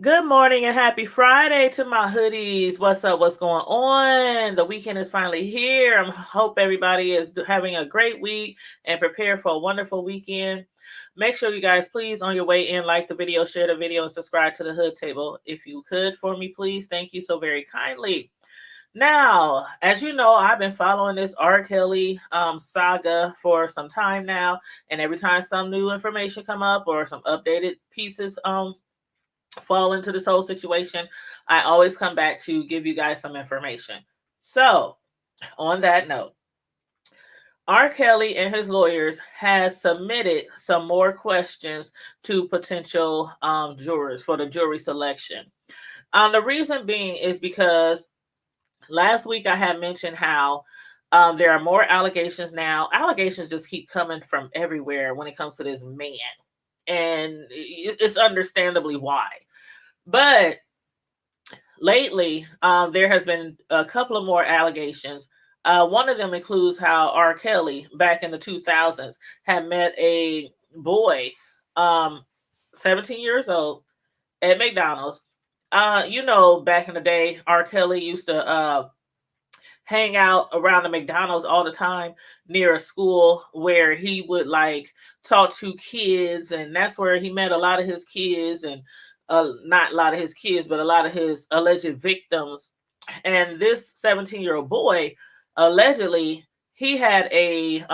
Good morning and happy Friday to my hoodies. What's up? What's going on? The weekend is finally here. I hope everybody is having a great week and prepare for a wonderful weekend. Make sure you guys, please, on your way in, like the video, share the video, and subscribe to the Hood Table if you could for me, please. Thank you so very kindly. Now, as you know, I've been following this R. Kelly saga for some time now, and every time some new information come up or some updated pieces fall into this whole situation, I always come back to give you guys some information. So, on that note, R. Kelly and his lawyers has submitted some more questions to potential jurors for the jury selection. The reason being is because last week I had mentioned how there are more allegations now. Allegations just keep coming from everywhere when it comes to this man, and it's understandably why. But lately, there has been a couple of more allegations. One of them includes how R. Kelly, back in the 2000s, had met a boy, um, 17 years old, at McDonald's. Back in the day, R. Kelly used to hang out around the McDonald's all the time near a school where he would like talk to kids, and that's where he met a lot of his kids and not a lot of his kids, but a lot of his alleged victims. And this 17-year-old boy, allegedly, he had a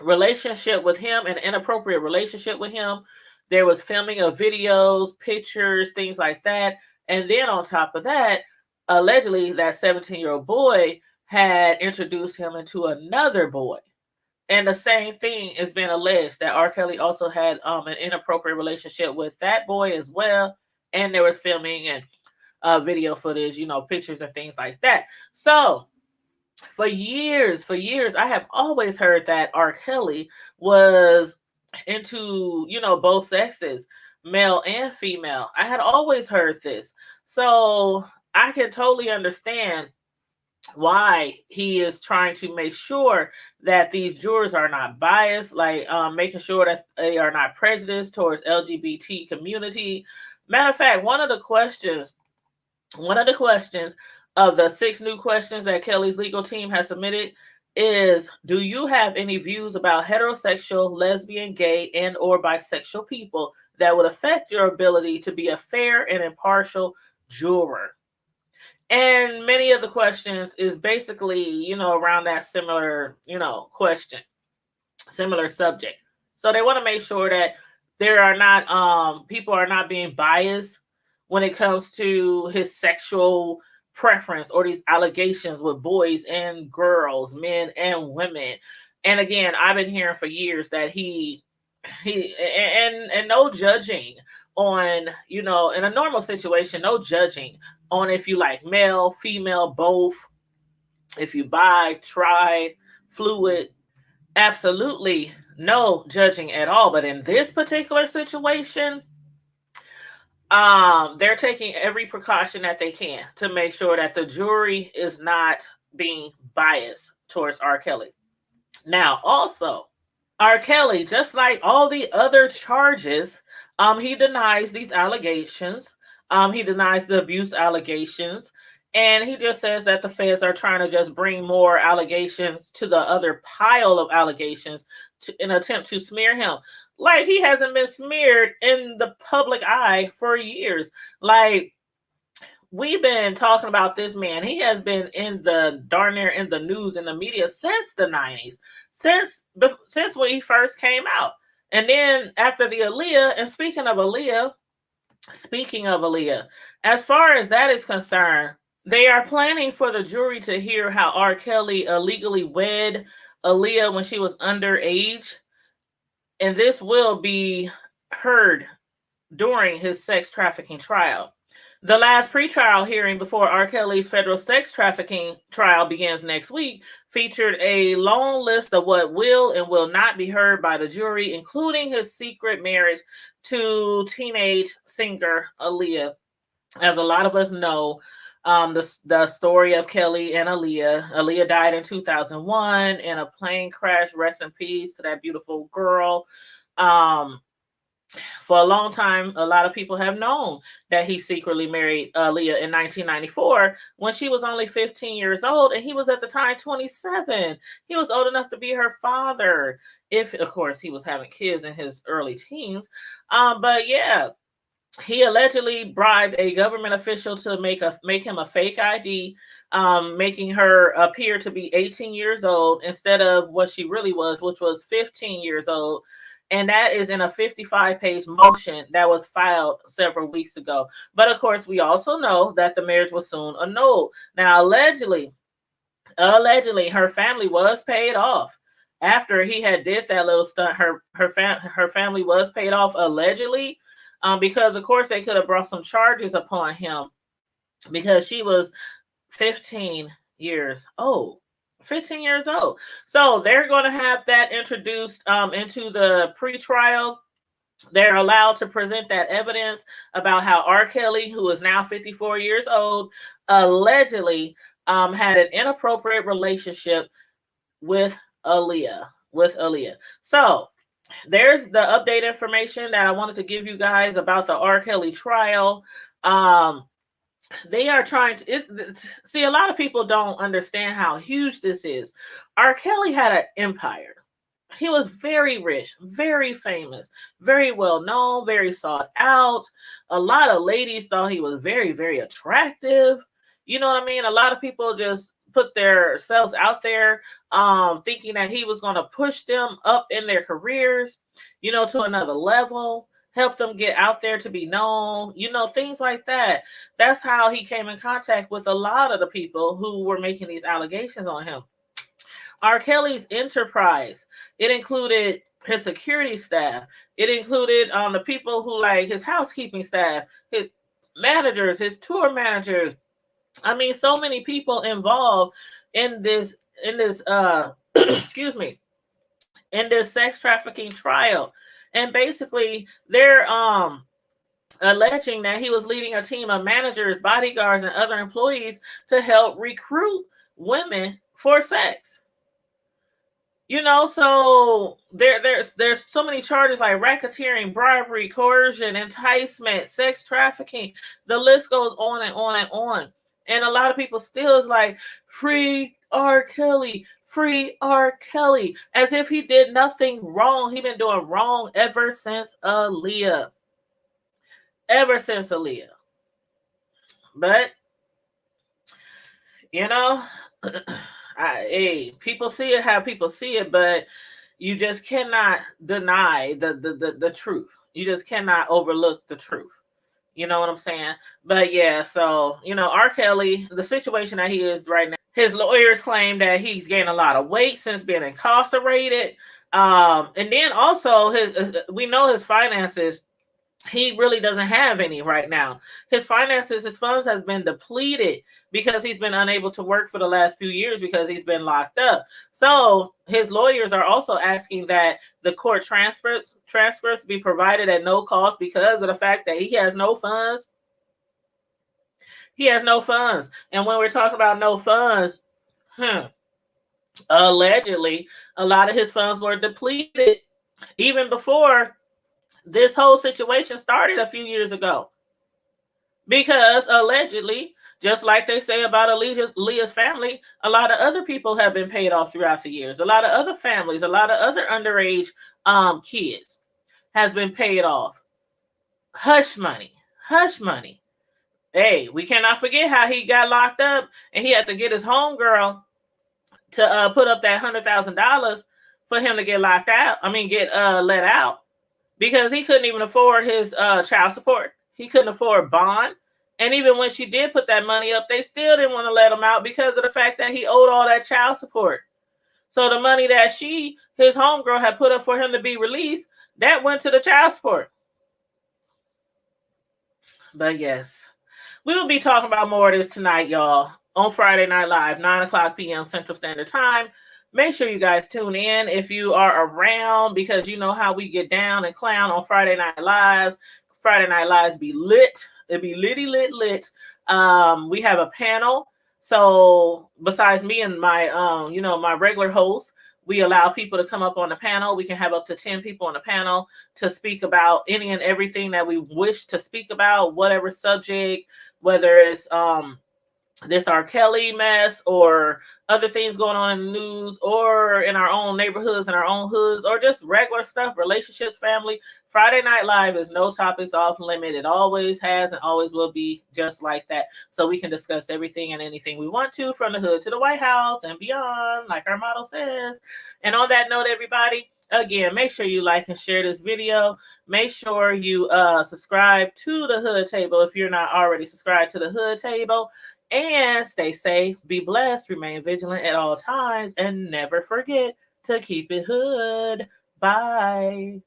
relationship with him, an inappropriate relationship with him. There was filming of videos, pictures, things like that. And then on top of that, allegedly, that 17-year-old boy had introduced him into another boy. And the same thing is being alleged that R. Kelly also had an inappropriate relationship with that boy as well. And there was filming and video footage, pictures and things like that. So for years, I have always heard that R. Kelly was into, both sexes, male and female. I had always heard this. So I can totally understand why he is trying to make sure that these jurors are not biased, like making sure that they are not prejudiced towards LGBT community. Matter of fact, one of the questions of the six new questions that Kelly's legal team has submitted is, do you have any views about heterosexual, lesbian, gay, and or bisexual people that would affect your ability to be a fair and impartial juror? And many of the questions is basically, around that similar, question, similar subject. So they want to make sure that there are not people are not being biased when it comes to his sexual preference or these allegations with boys and girls, men and women. And again, I've been hearing for years that he and no judging on, in a normal situation, no judging on if you like male, female, both, if you bi, tri, fluid, absolutely no judging at all. But in this particular situation, they're taking every precaution that they can to make sure that the jury is not being biased towards R. Kelly. Now, also, R. Kelly, just like all the other charges, he denies these allegations. He denies the abuse allegations. And he just says that the feds are trying to just bring more allegations to the other pile of allegations in an attempt to smear him. Like he hasn't been smeared in the public eye for years. Like we've been talking about this man. He has been in the darn near in the news in the media since the 90s, since when he first came out. And then after the Aaliyah, and speaking of Aaliyah, as far as that is concerned, they are planning for the jury to hear how R. Kelly illegally wed Aaliyah when she was underage, and this will be heard during his sex trafficking trial. The last pretrial hearing before R. Kelly's federal sex trafficking trial begins next week featured a long list of what will and will not be heard by the jury, including his secret marriage to teenage singer Aaliyah. As a lot of us know, the story of Kelly and Aaliyah. Aaliyah died in 2001 in a plane crash. Rest in peace to that beautiful girl. Um, For a long time, a lot of people have known that he secretly married Leah in 1994 when she was only 15 years old, and he was at the time 27. He was old enough to be her father, if, of course, he was having kids in his early teens. But yeah, he allegedly bribed a government official to make him a fake ID, making her appear to be 18 years old instead of what she really was, which was 15 years old. And that is in a 55-page motion that was filed several weeks ago. But of course, we also know that the marriage was soon annulled. Now, allegedly, her family was paid off after he had did that little stunt. Her family was paid off allegedly, because of course they could have brought some charges upon him because she was 15 years old. 15 years old. So they're going to have that introduced into the pretrial. They're allowed to present that evidence about how R. Kelly, who is now 54 years old, allegedly had an inappropriate relationship with Aaliyah. So there's the update information that I wanted to give you guys about the R. Kelly trial. They are trying to see, a lot of people don't understand how huge this is. R. Kelly had an empire. He was very rich, very famous, very well known, very sought out. A lot of ladies thought he was very, very attractive. You know what I mean? A lot of people just put themselves out there, thinking that he was going to push them up in their careers, to another level, help them get out there to be known, things like that. That's how he came in contact with a lot of the people who were making these allegations on him. R. Kelly's enterprise, it included his security staff. It included the people who, like, his housekeeping staff, his managers, his tour managers. I mean, so many people involved in this excuse me, in this sex trafficking trial. And basically they're alleging that he was leading a team of managers, bodyguards, and other employees to help recruit women for sex. So there's so many charges like racketeering, bribery, coercion, enticement, sex trafficking. The list goes on and on and on. And a lot of people still is like, free R. Kelly, free R. Kelly, as if he did nothing wrong. He been doing wrong ever since Aaliyah. Ever since Aaliyah. But, people see it how people see it, but you just cannot deny the truth. You just cannot overlook the truth. You know what I'm saying? But yeah, so R. Kelly, the situation that he is right now, his lawyers claim that he's gained a lot of weight since being incarcerated. And then also we know his finances. He really doesn't have any right now. His funds has been depleted because he's been unable to work for the last few years because he's been locked up. So his lawyers are also asking that the court transfers be provided at no cost because of the fact that he has no funds. He has no funds. And when we're talking about no funds, allegedly, a lot of his funds were depleted even before this whole situation started a few years ago, because allegedly, just like they say about Aaliyah's family, a lot of other people have been paid off throughout the years. A lot of other families, a lot of other underage kids has been paid off. Hush money. Hey, we cannot forget how he got locked up and he had to get his homegirl to put up that $100,000 for him to get locked out. Get let out. Because he couldn't even afford his child support. He couldn't afford bond. And even when she did put that money up, they still didn't want to let him out because of the fact that he owed all that child support. So the money that his homegirl, had put up for him to be released, that went to the child support. But yes, we will be talking about more of this tonight, y'all, on Friday Night Live, 9 o'clock p.m. Central Standard Time. Make sure you guys tune in if you are around, because you know how we get down and clown on Friday Night Lives. Friday Night Lives be lit. It be litty lit. We have a panel. So besides me and my my regular host, We allow people to come up on the panel. We can have up to 10 people on the panel to speak about any and everything that we wish to speak about, whatever subject, whether it's this R. Kelly mess or other things going on in the news or in our own neighborhoods and our own hoods or just regular stuff, relationships, family. Friday Night Live is no topics off limit. It always has and always will be just like that. So we can discuss everything and anything we want to, from the hood to the White House and beyond, like our motto says. And on that note, everybody, again, make sure you like and share this video. Make sure you subscribe to the Hood Table if you're not already subscribed to the Hood Table. And stay safe, be blessed, remain vigilant at all times, and never forget to keep it hood. Bye.